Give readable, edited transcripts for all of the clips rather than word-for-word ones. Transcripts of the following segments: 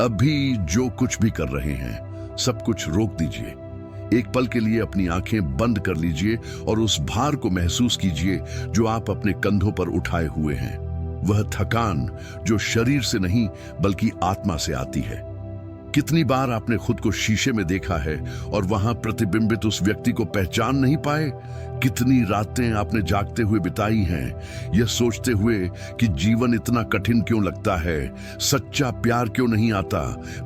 अभी जो कुछ भी कर रहे हैं सब कुछ रोक दीजिए। एक पल के लिए अपनी आंखें बंद कर लीजिए और उस भार को महसूस कीजिए जो आप अपने कंधों पर उठाए हुए हैं। वह थकान जो शरीर से नहीं बल्कि आत्मा से आती है। कितनी बार आपने खुद को शीशे में देखा है और वहां प्रतिबिंबित उस व्यक्ति को पहचान नहीं पाए? कितनी रातें आपने जागते हुए बिताई हैं यह सोचते हुए कि जीवन इतना कठिन क्यों लगता है, सच्चा प्यार क्यों नहीं आता,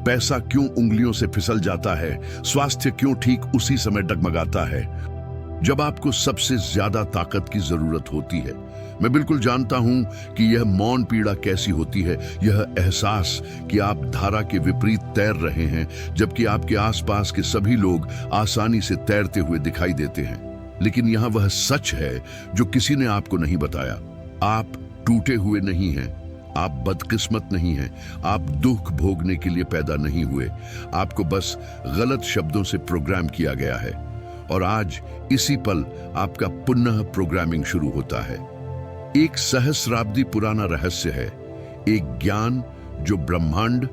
पैसा क्यों उंगलियों से फिसल जाता है, स्वास्थ्य क्यों ठीक उसी समय डगमगाता है जब आपको सबसे ज्यादा ताकत की जरूरत होती है। मैं बिल्कुल जानता हूं कि यह मौन पीड़ा कैसी होती है, यह एहसास कि आप धारा के विपरीत तैर रहे हैं जबकि आपके आसपास के सभी लोग आसानी से तैरते हुए दिखाई देते हैं। लेकिन यहां वह सच है जो किसी ने आपको नहीं बताया। आप टूटे हुए नहीं हैं, आप बदकिस्मत नहीं हैं, आप दुख भोगने के लिए पैदा नहीं हुए। आपको बस गलत शब्दों से प्रोग्राम किया गया है और आज इसी पल आपका पुनः प्रोग्रामिंग शुरू होता है। एक सहस्राब्दी पुराना रहस्य है, एक ज्ञान जो ब्रह्मांड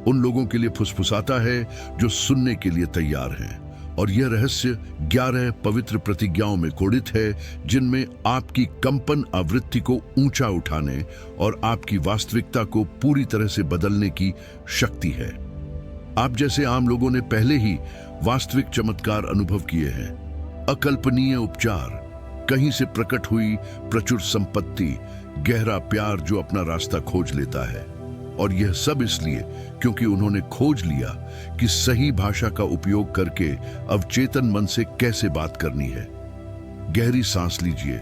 उन लोगों के लिए फुसफुसाता है जो सुनने के लिए तैयार हैं। और यह रहस्य 11 पवित्र प्रतिज्ञाओं में कोडित है जिनमें आपकी कंपन आवृत्ति को ऊंचा उठाने और आपकी वास्तविकता को पूरी तरह से बदलने की शक्ति है। आप जैसे आम लोगों ने पहले ही वास्तविक चमत्कार अनुभव किए हैं। अकल्पनीय उपचार, कहीं से प्रकट हुई प्रचुर संपत्ति, गहरा प्यार जो अपना रास्ता खोज लेता है। और यह सब इसलिए क्योंकि उन्होंने खोज लिया कि सही भाषा का उपयोग करके अवचेतन मन से कैसे बात करनी है। गहरी सांस लीजिए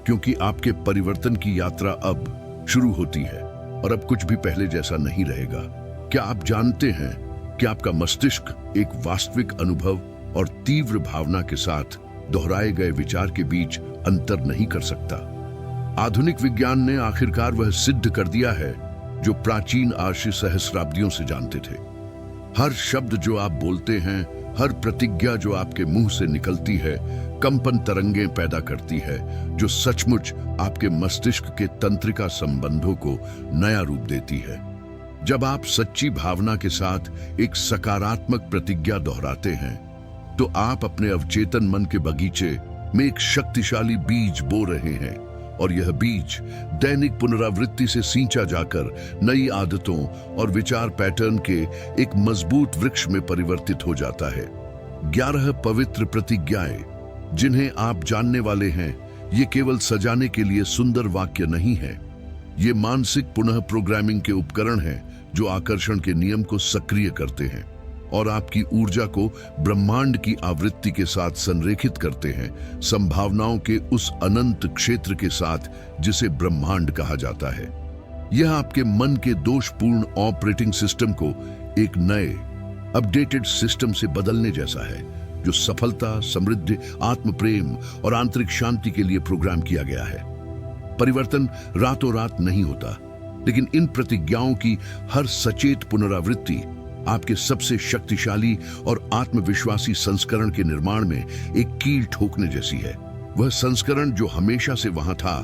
क्योंकि आपके परिवर्तन की यात्रा अब शुरू होती है और अब कुछ भी पहले जैसा नहीं रहेगा। क्या आप जानते हैं कि आपका मस्तिष्क एक वास्तविक अनुभव और तीव्र भावना के साथ दोहराए गए विचार के बीच अंतर नहीं कर सकता? आधुनिक विज्ञान ने आखिरकार वह सिद्ध कर दिया है जो प्राचीन आर्षि सहस्राब्दियों से जानते थे। हर शब्द जो आप बोलते हैं, हर प्रतिज्ञा जो आपके मुंह से निकलती है, कंपन तरंगें पैदा करती है जो सचमुच आपके मस्तिष्क के तंत्रिका संबंधों को नया रूप देती है। जब आप सच्ची भावना के साथ एक सकारात्मक प्रतिज्ञा दोहराते हैं तो आप अपने अवचेतन मन के बगीचे में एक शक्तिशाली बीज बो रहे हैं और यह बीज दैनिक पुनरावृत्ति से सींचा जाकर नई आदतों और विचार पैटर्न के एक मजबूत वृक्ष में परिवर्तित हो जाता है। 11 पवित्र प्रतिज्ञाएं जिन्हें आप जानने वाले हैं, ये केवल सजाने के लिए सुंदर वाक्य नहीं है। ये मानसिक पुनः प्रोग्रामिंग के उपकरण हैं जो आकर्षण के नियम को सक्रिय करते हैं और आपकी ऊर्जा को ब्रह्मांड की आवृत्ति के साथ संरेखित करते हैं, संभावनाओं के उस अनंत क्षेत्र के साथ जिसे ब्रह्मांड कहा जाता है। यह आपके मन के दोषपूर्ण ऑपरेटिंग सिस्टम को एक नए अपडेटेड सिस्टम से बदलने जैसा है जो सफलता, समृद्धि, आत्म प्रेम और आंतरिक शांति के लिए प्रोग्राम किया गया है। परिवर्तन रातों रात नहीं होता, लेकिन इन प्रतिज्ञाओं की हर सचेत पुनरावृत्ति आपके सबसे शक्तिशाली और आत्मविश्वासी संस्करण के निर्माण में एक कील ठोकने जैसी है। वह संस्करण जो हमेशा से वहां था,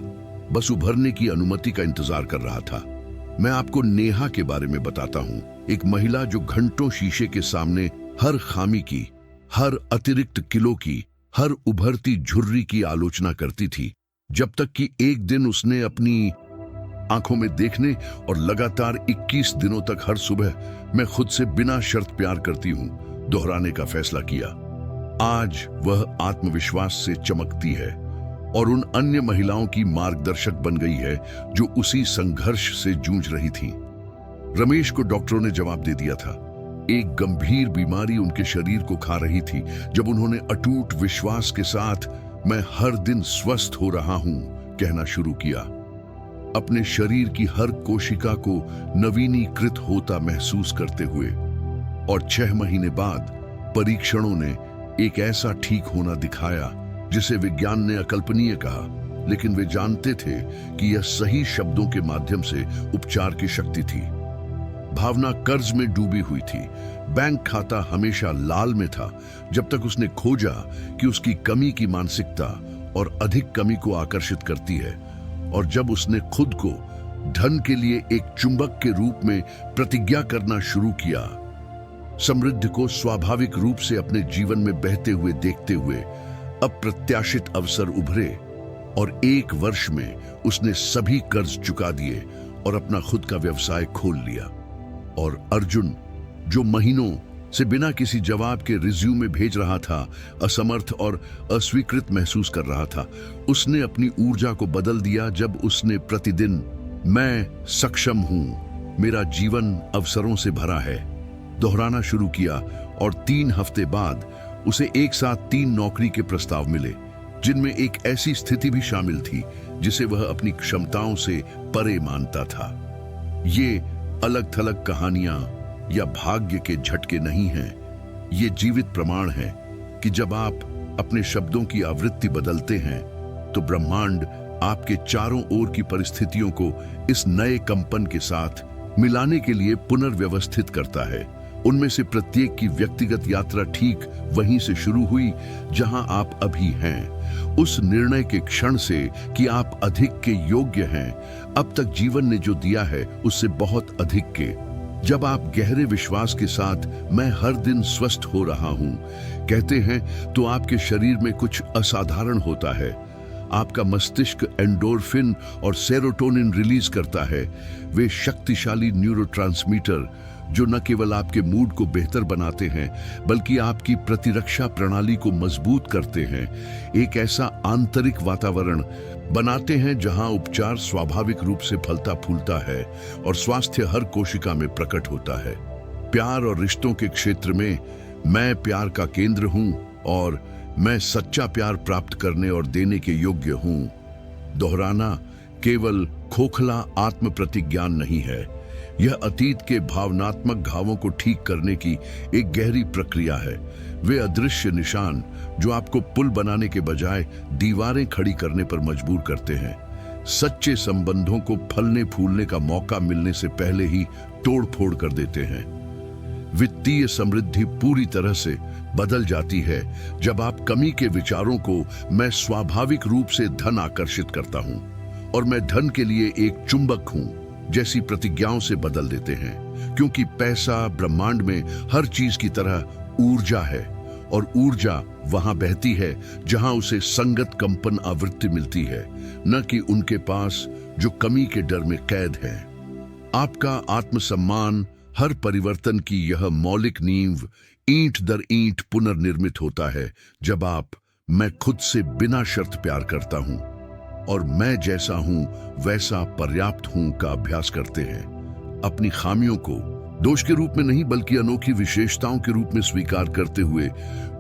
बस उभरने की अनुमति का इंतजार कर रहा था। मैं आपको नेहा के बारे में बताता हूं, एक महिला जो घंटों शीशे के सामने हर खामी की, हर अतिरिक्त किलो की, हर उभरती झुर्री की आलोचना करती थी, जब तक कि एक दिन उसने अपनी आंखों में देखने और लगातार 21 दिनों तक हर सुबह मैं खुद से बिना शर्त प्यार करती हूं दोहराने का फैसला किया। आज वह आत्मविश्वास से चमकती है और उन अन्य महिलाओं की मार्गदर्शक बन गई है जो उसी संघर्ष से जूझ रही थीं। रमेश को डॉक्टरों ने जवाब दे दिया था। एक गंभीर बीमारी उनके शरीर को खा रही थी। जब उन्होंने अटूट विश्वास के साथ मैं हर दिन स्वस्थ हो रहा हूं कहना शुरू किया, अपने शरीर की हर कोशिका को नवीनीकृत होता महसूस करते हुए, और 6 महीने बाद परीक्षणों ने एक ऐसा ठीक होना दिखाया जिसे विज्ञान ने अकल्पनीय कहा, लेकिन वे जानते थे कि यह सही शब्दों के माध्यम से उपचार की शक्ति थी। भावना कर्ज में डूबी हुई थी। बैंक खाता हमेशा लाल में था जब तक उसने खोजा कि उसकी कमी की मानसिकता और अधिक कमी को आकर्षित करती है, और जब उसने खुद को धन के लिए एक चुंबक के रूप में प्रतिज्ञा करना शुरू किया। समृद्धि को स्वाभाविक रूप से अपने जीवन में बहते हुए देखते हुए अप्रत्याशित अवसर उभरे और 1 वर्ष में उसने सभी कर्ज चुका दिए और अपना खुद का व्यवसाय खोल लिया। और अर्जुन, जो महीनों से बिना किसी जवाब के रिज्यूमे भेज रहा था, असमर्थ और अस्वीकृत महसूस कर रहा था, उसने अपनी ऊर्जा को बदल दिया जब उसने प्रतिदिन मैं सक्षम हूं, मेरा जीवन अवसरों से भरा है दोहराना शुरू किया। और 3 हफ्ते बाद उसे एक साथ 3 नौकरी के प्रस्ताव मिले, जिनमें एक ऐसी स्थिति भी शामिल थी जिसे वह अपनी क्षमताओं से परे मानता था। ये अलग थलग कहानियां या भाग्य के झटके नहीं हैं, ये जीवित प्रमाण है कि जब आप अपने शब्दों की आवृत्ति बदलते हैं तो ब्रह्मांड आपके चारों ओर की परिस्थितियों को इस नए कंपन के साथ मिलाने के लिए पुनर्व्यवस्थित करता है। उनमें से प्रत्येक की व्यक्तिगत यात्रा ठीक वहीं से शुरू हुई जहां आप अभी हैं, उस निर्णय के क्षण से कि आप अधिक के योग्य हैं। अब तक जीवन ने जो दिया है उससे बहुत अधिक के। जब आप गहरे विश्वास के साथ मैं हर दिन स्वस्थ हो रहा हूं कहते हैं तो आपके शरीर में कुछ असाधारण होता है। आपका मस्तिष्क एंडोर्फिन और सेरोटोनिन रिलीज करता है, वे शक्तिशाली न्यूरोट्रांसमीटर जो न केवल आपके मूड को बेहतर बनाते हैं बल्कि आपकी प्रतिरक्षा प्रणाली को मजबूत करते हैं। एक ऐसा आंतरिक वातावरण बनाते हैं जहां उपचार स्वाभाविक रूप से फलता फूलता है और स्वास्थ्य हर कोशिका में प्रकट होता है। प्यार और रिश्तों के क्षेत्र में मैं प्यार का केंद्र हूं और मैं सच्चा प्यार प्राप्त करने और देने के योग्य हूं। दोहराना केवल खोखला आत्म प्रतिज्ञान नहीं है, यह अतीत के भावनात्मक घावों को ठीक करने की एक गहरी प्रक्रिया है। वे अदृश्य निशान जो आपको पुल बनाने के बजाय दीवारें खड़ी करने पर मजबूर करते हैं, सच्चे संबंधों को फलने फूलने का मौका मिलने से पहले ही तोड़ फोड़ कर देते हैं। वित्तीय समृद्धि पूरी तरह से बदल जाती है जब आप कमी के विचारों को मैं स्वाभाविक रूप से धन आकर्षित करता हूं और मैं धन के लिए एक चुंबक हूं जैसी प्रतिज्ञाओं से बदल देते हैं। क्योंकि पैसा ब्रह्मांड में हर चीज की तरह ऊर्जा है और ऊर्जा वहां बहती है जहां उसे संगत कंपन आवृत्ति मिलती है, न कि उनके पास जो कमी के डर में कैद है। आपका आत्मसम्मान हर परिवर्तन की यह मौलिक नींव ईंट दर ईंट पुनर्निर्मित होता है जब आप मैं खुद से बिना शर्त प्यार करता हूं और मैं जैसा हूं वैसा पर्याप्त हूं का अभ्यास करते हैं। अपनी खामियों को दोष के रूप में नहीं बल्कि अनोखी विशेषताओं के रूप में स्वीकार करते हुए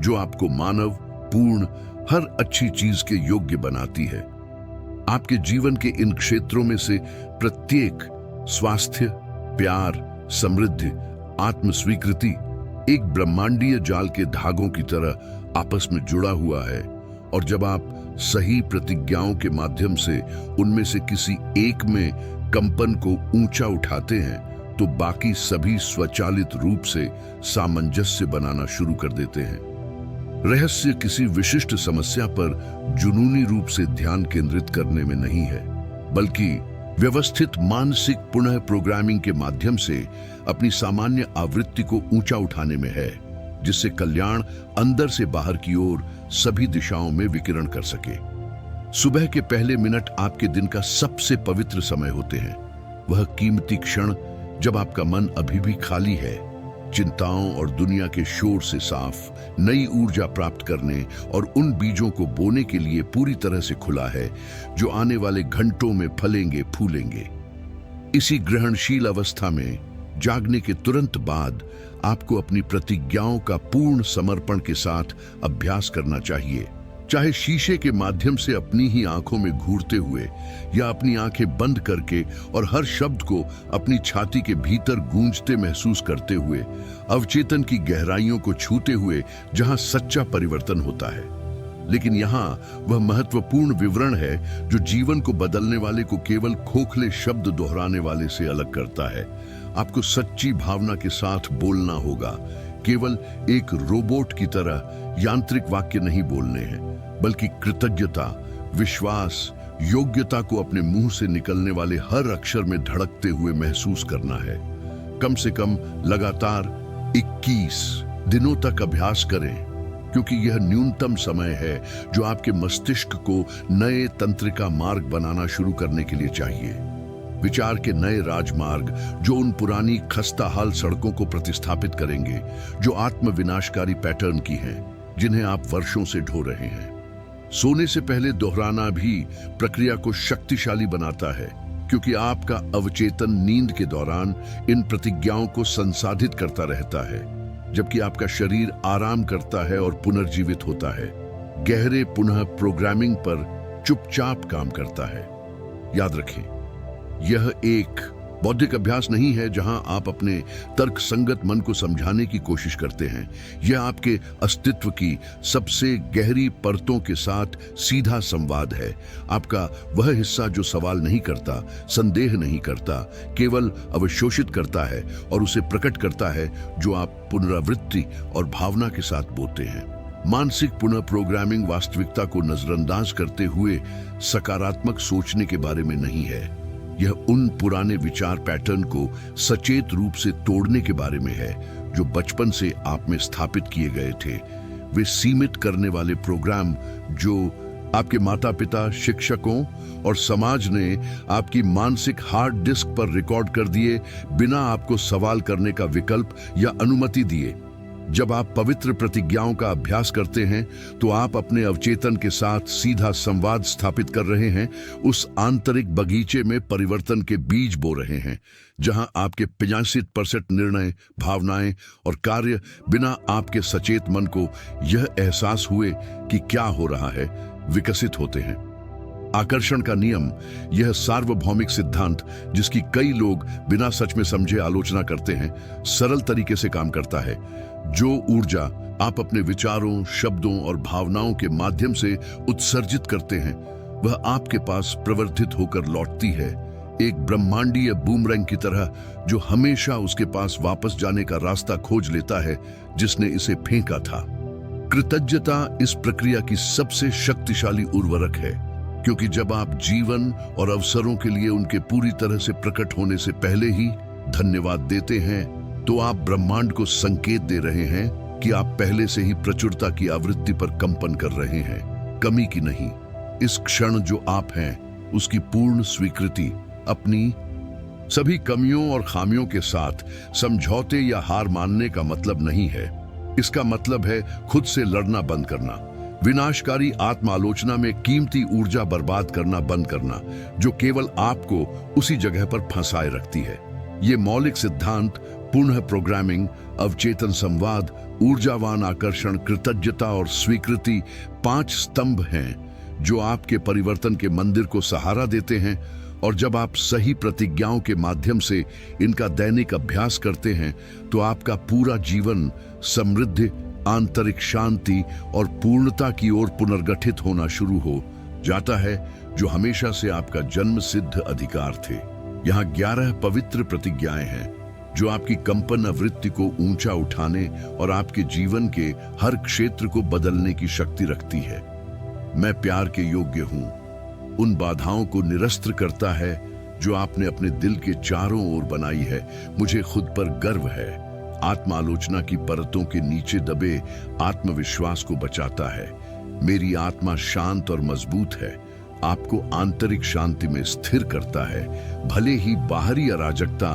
जो आपको मानव पूर्ण हर अच्छी चीज के योग्य बनाती है। आपके जीवन के इन क्षेत्रों में से प्रत्येक स्वास्थ्य, प्यार, समृद्धि, आत्म स्वीकृति एक ब्रह्मांडीय जाल के धागों की तरह आपस में जुड़ा हुआ है और जब आप सही प्रतिज्ञाओं के माध्यम से उनमें से किसी एक में कंपन को ऊंचा उठाते हैं तो बाकी सभी स्वचालित रूप से सामंजस्य बनाना शुरू कर देते हैं। रहस्य किसी विशिष्ट समस्या पर जुनूनी रूप से ध्यान केंद्रित करने में नहीं है, बल्कि व्यवस्थित मानसिक पुनः प्रोग्रामिंग के माध्यम से अपनी सामान्य आवृत्ति को ऊंचा उठाने में है, जिससे कल्याण अंदर से बाहर की ओर सभी दिशाओं में विकिरण कर सके। सुबह के पहले मिनट आपके दिन का सबसे पवित्र समय होते हैं। वह कीमती क्षण जब आपका मन अभी भी खाली है, चिंताओं और दुनिया के शोर से साफ नई ऊर्जा प्राप्त करने और उन बीजों को बोने के लिए पूरी तरह से खुला है जो आने वाले घंटों में फलेंगे फूलेंगे। इसी ग्रहणशील अवस्था में जागने के तुरंत बाद आपको अपनी प्रतिज्ञाओं का पूर्ण समर्पण के साथ अभ्यास करना चाहिए, चाहे शीशे के माध्यम से अपनी ही आंखों में घूरते हुए या अपनी आंखें बंद करके और हर शब्द को अपनी छाती के भीतर गूंजते महसूस करते हुए, अवचेतन की गहराइयों को छूते हुए जहां सच्चा परिवर्तन होता है। लेकिन यहाँ वह महत्वपूर्ण विवरण है जो जीवन को बदलने वाले को केवल खोखले शब्द दोहराने वाले से अलग करता है। आपको सच्ची भावना के साथ बोलना होगा, केवल एक रोबोट की तरह यांत्रिक वाक्य नहीं बोलने हैं, बल्कि कृतज्ञता, विश्वास, योग्यता को अपने मुंह से निकलने वाले हर अक्षर में धड़कते हुए महसूस करना है। कम से कम लगातार 21 दिनों तक अभ्यास करें, क्योंकि यह न्यूनतम समय है जो आपके मस्तिष्क को नए तंत्रिका मार्ग बनाना शुरू करने के लिए चाहिए। विचार के नए राजमार्ग जो उन पुरानी खस्ता हाल सड़कों को प्रतिस्थापित करेंगे जो आत्म विनाशकारी पैटर्न की हैं, जिन्हें आप वर्षों से ढो रहे हैं। सोने से पहले दोहराना भी प्रक्रिया को शक्तिशाली बनाता है, क्योंकि आपका अवचेतन नींद के दौरान इन प्रतिज्ञाओं को संसाधित करता रहता है, जबकि आपका शरीर आराम करता है और पुनर्जीवित होता है। गहरे पुनः प्रोग्रामिंग पर चुपचाप काम करता है। याद रखें, यह एक बौद्धिक अभ्यास नहीं है जहां आप अपने तर्क संगत मन को समझाने की कोशिश करते हैं। यह आपके अस्तित्व की सबसे गहरी परतों के साथ सीधा संवाद है। आपका वह हिस्सा जो सवाल नहीं करता, संदेह नहीं करता, केवल अवशोषित करता है और उसे प्रकट करता है जो आप पुनरावृत्ति और भावना के साथ बोते हैं। मानसिक पुनः प्रोग्रामिंग वास्तविकता को नजरअंदाज करते हुए सकारात्मक सोचने के बारे में नहीं है। यह उन पुराने विचार पैटर्न को सचेत रूप से तोड़ने के बारे में है जो बचपन से आप में स्थापित किए गए थे। वे सीमित करने वाले प्रोग्राम जो आपके माता पिता, शिक्षकों और समाज ने आपकी मानसिक हार्ड डिस्क पर रिकॉर्ड कर दिए, बिना आपको सवाल करने का विकल्प या अनुमति दिए। जब आप पवित्र प्रतिज्ञाओं का अभ्यास करते हैं तो आप अपने अवचेतन के साथ सीधा संवाद स्थापित कर रहे हैं, उस आंतरिक बगीचे में परिवर्तन के बीज बो रहे हैं, जहां आपके 85% निर्णय, भावनाएं और कार्य बिना आपके सचेत मन को यह एहसास हुए कि क्या हो रहा है, विकसित होते हैं। आकर्षण का नियम, यह सार्वभौमिक सिद्धांत जिसकी कई लोग बिना सच में समझे आलोचना करते हैं, सरल तरीके से काम करता है। जो ऊर्जा आप अपने विचारों, शब्दों और भावनाओं के माध्यम से उत्सर्जित करते हैं, वह आपके पास प्रवर्धित होकर लौटती है, एक ब्रह्मांडीय बूमरैंग की तरह जो हमेशा उसके पास वापस जाने का रास्ता खोज लेता है जिसने इसे फेंका था। कृतज्ञता इस प्रक्रिया की सबसे शक्तिशाली उर्वरक है, क्योंकि जब आप जीवन और अवसरों के लिए उनके पूरी तरह से प्रकट होने से पहले ही धन्यवाद देते हैं, तो आप ब्रह्मांड को संकेत दे रहे हैं कि आप पहले से ही प्रचुरता की आवृत्ति पर कंपन कर रहे हैं, कमी की नहीं। इस क्षण जो आप हैं, उसकी पूर्ण स्वीकृति, अपनी सभी कमियों और खामियों के साथ समझौते या हार मानने का मतलब नहीं है। इसका मतलब है खुद से लड़ना बंद करना, विनाशकारी आत्मालोचना में कीमती ऊर्जा बर्बाद करना बंद करना, जो केवल आपको उसी जगह पर फंसाए रखती है। ये मौलिक सिद्धांत पुनः प्रोग्रामिंग, अवचेतन संवाद, ऊर्जावान आकर्षण, कृतज्ञता और स्वीकृति 5 स्तंभ हैं जो आपके परिवर्तन के मंदिर को सहारा देते हैं। और जब आप सही प्रतिज्ञाओं के माध्यम से इनका दैनिक अभ्यास करते हैं तो आपका पूरा जीवन समृद्धि, आंतरिक शांति और पूर्णता की ओर पुनर्गठित होना शुरू हो जाता है, जो हमेशा से आपका जन्म सिद्ध अधिकार थे। यहाँ 11 पवित्र प्रतिज्ञाएं हैं जो आपकी कंपन आवृत्ति को ऊंचा उठाने और आपके जीवन के हर क्षेत्र को बदलने की शक्ति रखती है। मैं प्यार के योग्य हूं, उन बाधाओं को निरस्त करता है जो आपने अपने दिल के चारों ओर बनाई है। मुझे खुद पर गर्व है। आत्मालोचना की परतों के नीचे दबे आत्मविश्वास को बचाता है। मेरी आत्मा शांत और मजबूत है, आपको आंतरिक शांति में स्थिर करता है, भले ही बाहरी अराजकता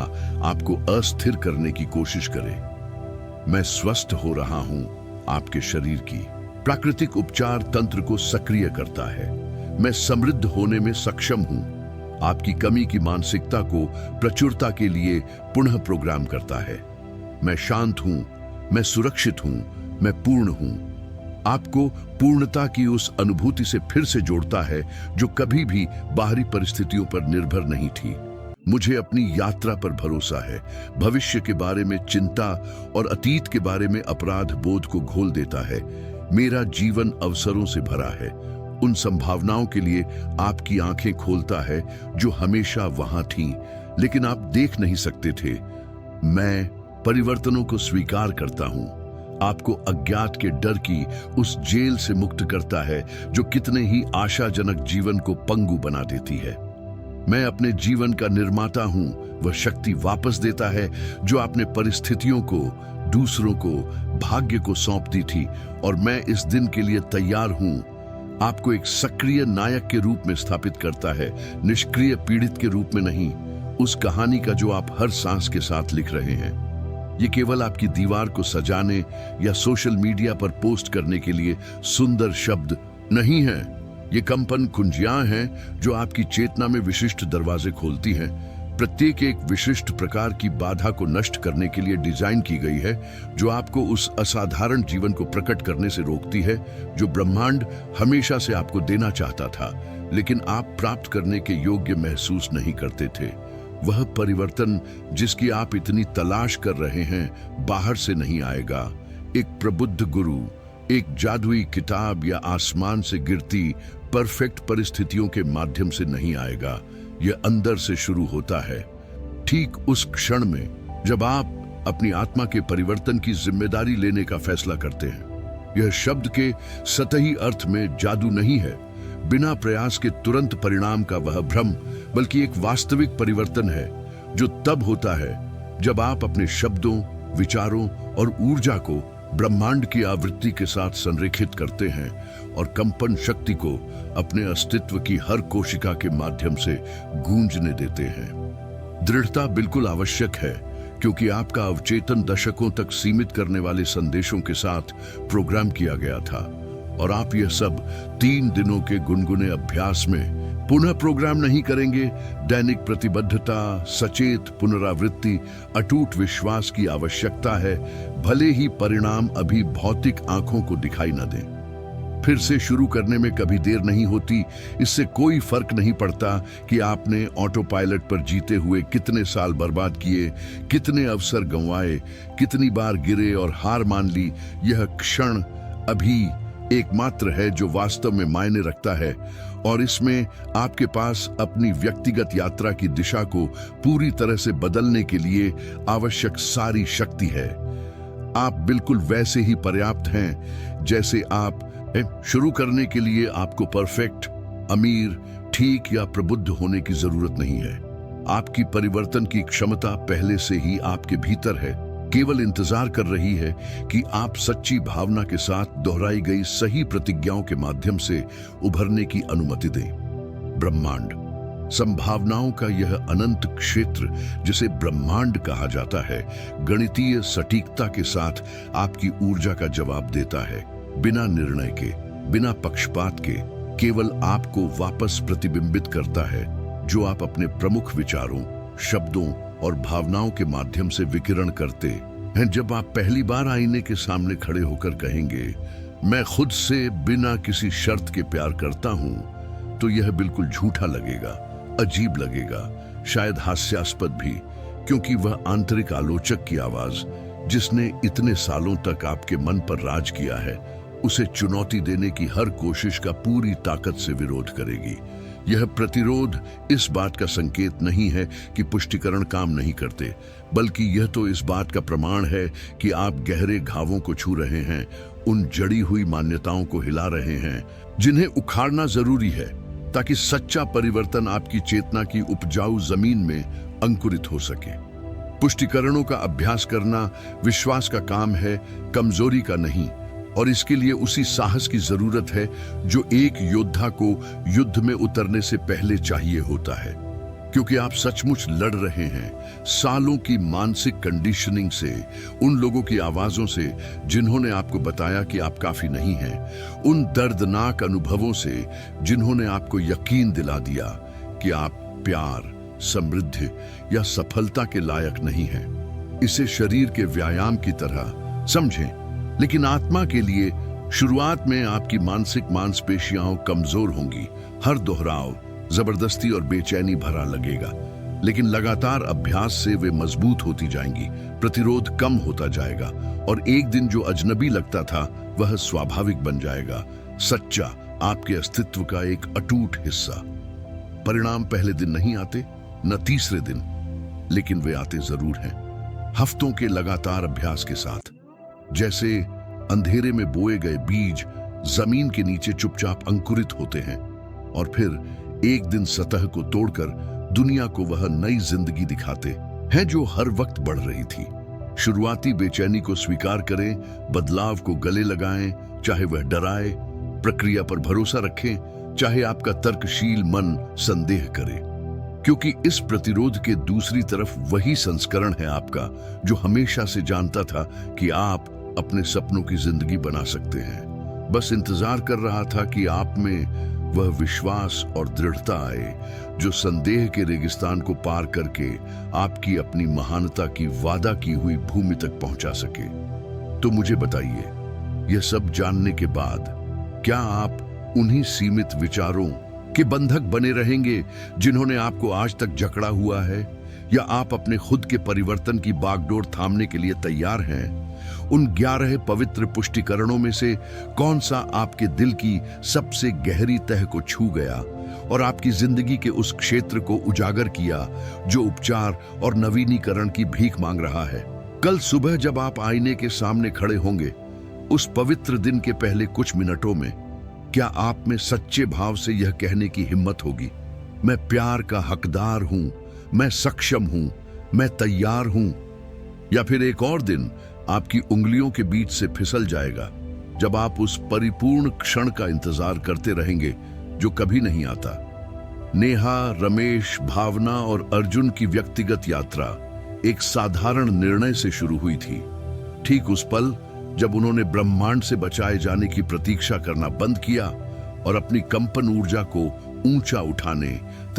आपको अस्थिर करने की कोशिश करे। मैं स्वस्थ हो रहा हूं, आपके शरीर की प्राकृतिक उपचार तंत्र को सक्रिय करता है। मैं समृद्ध होने में सक्षम हूं, आपकी कमी की मानसिकता को प्रचुरता के लिए पुनः प्रोग्राम करता है। मैं शांत हूं, मैं सुरक्षित हूं, मैं पूर्ण हूं, आपको पूर्णता की उस अनुभूति से फिर से जोड़ता है जो कभी भी बाहरी परिस्थितियों पर निर्भर नहीं थी। मुझे अपनी यात्रा पर भरोसा है। भविष्य के बारे में चिंता और अतीत के बारे में अपराध बोध को घोल देता है। मेरा जीवन अवसरों से भरा है, उन संभावनाओं के लिए आपकी आंखें खोलता है जो हमेशा वहां थीं, लेकिन आप देख नहीं सकते थे। मैं परिवर्तनों को स्वीकार करता हूं, आपको अज्ञात के डर की उस जेल से मुक्त करता है जो कितने ही आशाजनक जीवन को पंगु बना देती है। मैं अपने जीवन का निर्माता हूं, वह शक्ति वापस देता है जो आपने परिस्थितियों को, दूसरों को, भाग्य को सौंप दी थी, और मैं इस दिन के लिए तैयार हूं। आपको एक सक्रिय नायक के रूप में स्थापित करता है, निष्क्रिय पीड़ित के रूप में नहीं, उस कहानी का जो आप हर सांस के साथ लिख रहे हैं। ये केवल आपकी दीवार को सजाने या सोशल मीडिया पर पोस्ट करने के लिए सुंदर शब्द नहीं है। ये कंपन कुंजियां हैं जो आपकी चेतना में विशिष्ट दरवाजे खोलती हैं। प्रत्येक एक विशिष्ट प्रकार की बाधा को नष्ट करने के लिए डिजाइन की गई है, जो आपको उस असाधारण जीवन को प्रकट करने से रोकती है जो ब्रह्मांड हमेशा से आपको देना चाहता था, लेकिन आप प्राप्त करने के योग्य महसूस नहीं करते थे। वह परिवर्तन जिसकी आप इतनी तलाश कर रहे हैं बाहर से नहीं आएगा, एक प्रबुद्ध गुरु, एक जादुई किताब या आसमान से गिरती परफेक्ट परिस्थितियों के माध्यम से नहीं आएगा। यह अंदर से शुरू होता है, ठीक उस क्षण में जब आप अपनी आत्मा के परिवर्तन की जिम्मेदारी लेने का फैसला करते हैं। यह शब्द के सतही अर्थ में जादू नहीं है, बिना प्रयास के तुरंत परिणाम का वह भ्रम, बल्कि एक वास्तविक परिवर्तन है जो तब होता है जब आप अपने शब्दों, विचारों और ऊर्जा को ब्रह्मांड की आवृत्ति के साथ संरेखित करते हैं और कंपन शक्ति को अपने अस्तित्व की हर कोशिका के माध्यम से गूंजने देते हैं। दृढ़ता बिल्कुल आवश्यक है, क्योंकि आपका अवचेतन दशकों तक सीमित करने वाले संदेशों के साथ प्रोग्राम किया गया था, और आप यह सब 3 दिनों के गुनगुने अभ्यास में पुनः प्रोग्राम नहीं करेंगे। दैनिक प्रतिबद्धता, सचेत पुनरावृत्ति, अटूट विश्वास की आवश्यकता है, भले ही परिणाम अभी भौतिक आंखों को दिखाई न दें। फिर से शुरू करने में कभी देर नहीं होती। इससे कोई फर्क नहीं पड़ता कि आपने ऑटो पायलट पर जीते हुए कितने साल बर्बाद किए, कितने अवसर गंवाए, कितनी बार गिरे और हार मान ली। यह क्षण अभी एकमात्र है जो वास्तव में मायने रखता है, और इसमें आपके पास अपनी व्यक्तिगत यात्रा की दिशा को पूरी तरह से बदलने के लिए आवश्यक सारी शक्ति है। आप बिल्कुल वैसे ही पर्याप्त हैं जैसे आप हैं। शुरू करने के लिए आपको परफेक्ट, अमीर, ठीक या प्रबुद्ध होने की जरूरत नहीं है। आपकी परिवर्तन की क्षमता पहले से ही आपके भीतर है, केवल इंतजार कर रही है कि आप सच्ची भावना के साथ दोहराई गई सही प्रतिज्ञाओं के माध्यम से उभरने की अनुमति दें। ब्रह्मांड, संभावनाओं का यह अनंत क्षेत्र जिसे ब्रह्मांड कहा जाता है, गणितीय सटीकता के साथ आपकी ऊर्जा का जवाब देता है, बिना निर्णय के, बिना पक्षपात के, केवल आपको वापस प्रतिबिंबित करता है जो आप अपने प्रमुख विचारों, शब्दों और भावनाओं के माध्यम से विकिरण करते हैं। जब आप पहली बार आईने के सामने खड़े होकर कहेंगे, मैं खुद से बिना किसी शर्त के प्यार करता हूं, तो यह बिल्कुल झूठा लगेगा, अजीब लगेगा, शायद हास्यास्पद भी, क्योंकि वह आंतरिक आलोचक की आवाज जिसने इतने सालों तक आपके मन पर राज किया है, उसे चुनौती देने की हर कोशिश का पूरी ताकत से विरोध करेगी। यह प्रतिरोध इस बात का संकेत नहीं है कि पुष्टिकरण काम नहीं करते, बल्कि यह तो इस बात का प्रमाण है कि आप गहरे घावों को छू रहे हैं, उन जड़ी हुई मान्यताओं को हिला रहे हैं जिन्हें उखाड़ना जरूरी है ताकि सच्चा परिवर्तन आपकी चेतना की उपजाऊ जमीन में अंकुरित हो सके। पुष्टिकरणों का अभ्यास करना विश्वास का काम है, कमजोरी का नहीं, और इसके लिए उसी साहस की जरूरत है जो एक योद्धा को युद्ध में उतरने से पहले चाहिए होता है, क्योंकि आप सचमुच लड़ रहे हैं सालों की मानसिक कंडीशनिंग से, उन लोगों की आवाजों से जिन्होंने आपको बताया कि आप काफी नहीं हैं, उन दर्दनाक अनुभवों से जिन्होंने आपको यकीन दिला दिया कि आप प्यार, समृद्धि या सफलता के लायक नहीं हैं। इसे शरीर के व्यायाम की तरह समझें, लेकिन आत्मा के लिए शुरुआत में आपकी मानसिक मांसपेशियां कमजोर होंगी, हर दोहराव जबरदस्ती और बेचैनी भरा लगेगा, लेकिन लगातार अभ्यास से वे मजबूत होती जाएंगी, प्रतिरोध कम होता जाएगा, और एक दिन जो अजनबी लगता था वह स्वाभाविक बन जाएगा, सच्चा, आपके अस्तित्व का एक अटूट हिस्सा। परिणाम पहले दिन नहीं आते, न तीसरे दिन, लेकिन वे आते जरूर हैं, हफ्तों के लगातार अभ्यास के साथ। जैसे अंधेरे में बोए गए बीज जमीन के नीचे चुपचाप अंकुरित होते हैं और फिर एक दिन सतह को तोड़कर दुनिया को वह नई जिंदगी दिखाते हैं जो हर वक्त बढ़ रही थी। शुरुआती बेचैनी को स्वीकार करें, बदलाव को गले लगाएं, चाहे वह डराए, प्रक्रिया पर भरोसा रखें, चाहे आपका तर्कशील मन संदेह करे, क्योंकि इस प्रतिरोध के दूसरी तरफ वही संस्करण है आपका जो हमेशा से जानता था कि आप अपने सपनों की जिंदगी बना सकते हैं। बस इंतजार कर रहा था कि आप में वह विश्वास और दृढ़ता आए जो संदेह के रेगिस्तान को पार करके आपकी अपनी महानता की वादा की हुई भूमि तक पहुंचा सके। तो मुझे बताइए, यह सब जानने के बाद क्या आप उन्हीं सीमित विचारों के बंधक बने रहेंगे जिन्होंने आपको आज तक जकड़ा हुआ है, या आप अपने खुद के परिवर्तन की बागडोर थामने के लिए तैयार हैं? उन 11 पवित्र पुष्टिकरणों में से कौन सा आपके दिल की सबसे गहरी तह को छू गया और आपकी जिंदगी के उस क्षेत्र को उजागर किया जो उपचार और नवीनीकरण की भीख मांग रहा है? कल सुबह जब आप आईने के सामने खड़े होंगे, उस पवित्र दिन के पहले कुछ मिनटों में, क्या आप में सच्चे भाव से यह कहने की हिम्मत होगी, मैं प्यार का हकदार हूं, मैं सक्षम हूं, मैं तैयार हूं? या फिर एक और दिन आपकी उंगलियों के बीच से फिसल जाएगा जब आप उस परिपूर्ण क्षण का इंतजार करते रहेंगे जो कभी नहीं आता? नेहा, रमेश, भावना और अर्जुन की व्यक्तिगत यात्रा एक साधारण निर्णय से शुरू हुई थी। ठीक उस पल जब उन्होंने ब्रह्मांड से बचाए जाने की प्रतीक्षा करना बंद किया और अपनी कंपन ऊर्जा को ऊंचा उठाने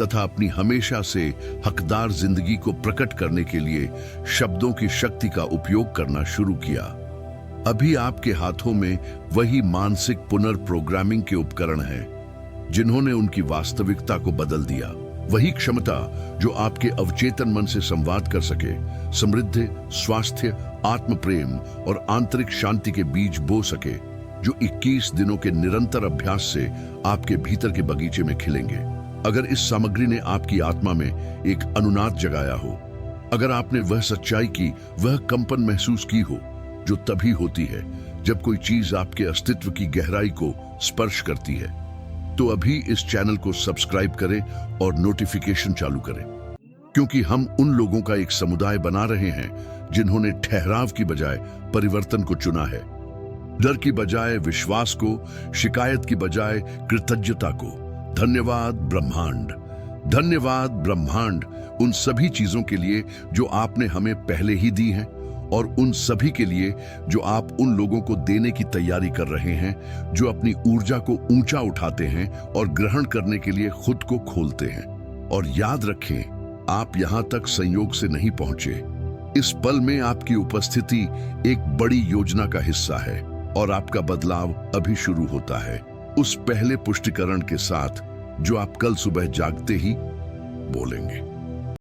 तथा अपनी हमेशा से हकदार जिंदगी को प्रकट करने के लिए शब्दों की शक्ति का उपयोग करना शुरू किया। अभी आपके हाथों में वही मानसिक पुनर्प्रोग्रामिंग के उपकरण हैं जिन्होंने उनकी वास्तविकता को बदल दिया। वही क्षमता जो आपके अवचेतन मन से संवाद कर सके, समृद्धि, स्वास्थ्य, आत्म प्रेम और आंतरिक शांति के बीज बो सके, जो 21 दिनों के निरंतर अभ्यास से आपके भीतर के बगीचे में खिलेंगे। अगर इस सामग्री ने आपकी आत्मा में एक अनुनाद जगाया हो, अगर आपने वह सच्चाई की, वह कंपन महसूस की हो जो तभी होती है जब कोई चीज आपके अस्तित्व की गहराई को स्पर्श करती है, तो अभी इस चैनल को सब्सक्राइब करें और नोटिफिकेशन चालू करें, क्योंकि हम उन लोगों का एक समुदाय बना रहे हैं जिन्होंने ठहराव की बजाय परिवर्तन को चुना है, डर की बजाय विश्वास को, शिकायत की बजाय कृतज्ञता को। धन्यवाद ब्रह्मांड, धन्यवाद ब्रह्मांड उन सभी चीजों के लिए जो आपने हमें पहले ही दी हैं और उन सभी के लिए जो आप उन लोगों को देने की तैयारी कर रहे हैं जो अपनी ऊर्जा को ऊंचा उठाते हैं और ग्रहण करने के लिए खुद को खोलते हैं। और याद रखें, आप यहां तक संयोग से नहीं पहुंचे। इस पल में आपकी उपस्थिति एक बड़ी योजना का हिस्सा है और आपका बदलाव अभी शुरू होता है, उस पहले पुष्टिकरण के साथ जो आप कल सुबह जागते ही बोलेंगे।